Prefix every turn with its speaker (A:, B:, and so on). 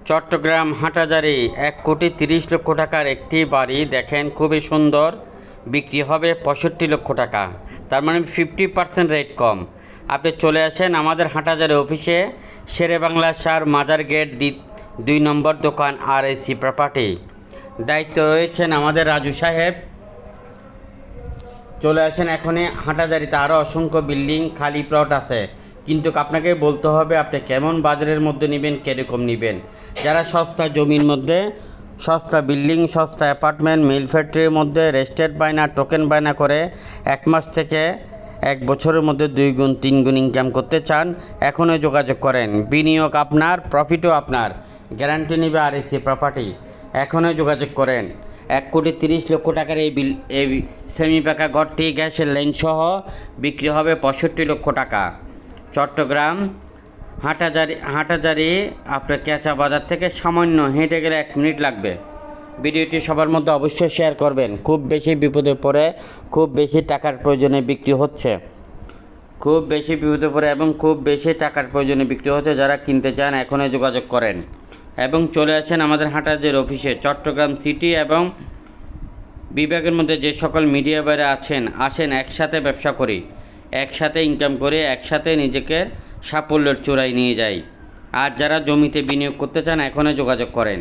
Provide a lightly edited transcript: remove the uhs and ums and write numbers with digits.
A: চট্টগ্রাম হাটহাজারী 1,30,00,000 টাকার একটি বাড়ি দেখেন, খুবই সুন্দর, বিক্রি হবে 65 লক্ষ টাকা। তার মানে 50% রেট কম। আপনি চলে আসেন আমাদের হাটহাজারী অফিসে, শেরে বাংলা শাহ মাজার গেট 2 নম্বর দোকান, RAC প্রপার্টি। দায়িত্ব রয়েছেন আমাদের রাজু সাহেব। চলে আসেন এখনই হাটহাজারীতে। আরও অসংখ্য বিল্ডিং খালি প্লট আছে, কিন্তু আপনাকে বলতে হবে আপনি কেমন বাজারের মধ্যে নেবেন, কীরকম নেবেন। যারা সস্তা জমির মধ্যে, সস্তা বিল্ডিং, সস্তা অ্যাপার্টমেন্ট, মিল ফ্যাক্টরির মধ্যে রেস্টেড বায়না, টোকেন বায়না করে 1 মাস থেকে 1 বছরের মধ্যে 2 গুণ 3 গুণ ইনকাম করতে চান, এখনই যোগাযোগ করেন। বিনিয়োগ আপনার, প্রফিটও আপনার, গ্যারান্টি নেবে RAC প্রপার্টি। এখনই যোগাযোগ করেন। 1,30,00,000 টাকার এই সেমি পাকা ঘরটি গ্যাসের লাইন সহ বিক্রি হবে 65 লক্ষ টাকা। চট্টগ্রাম হাটহাজারী আপনার কেঁচা বাজার থেকে সামান্য হেঁটে গেলে 1 মিনিট লাগবে। ভিডিওটি সবার মধ্যে অবশ্যই শেয়ার করবেন। খুব বেশি বিপদে পড়ে, খুব বেশি টাকার প্রয়োজনে বিক্রি হচ্ছে, খুব বেশি বিপদে পড়ে এবং খুব বেশি টাকার প্রয়োজনে বিক্রি হচ্ছে। যারা কিনতে চান এখনই যোগাযোগ করেন এবং চলে আসেন আমাদের হাটহাজারী অফিসে। চট্টগ্রাম সিটি এবং বিভাগের মধ্যে যে সকল মিডিয়া বাইরে আসেন, একসাথে ব্যবসা করি, একসাথে ইনকাম করে, একসাথে নিজেকে সাফল্যের চূড়ায় নিয়ে যাই। আর যারা জমিতে বিনিয়োগ করতে চান এখনই যোগাযোগ করেন।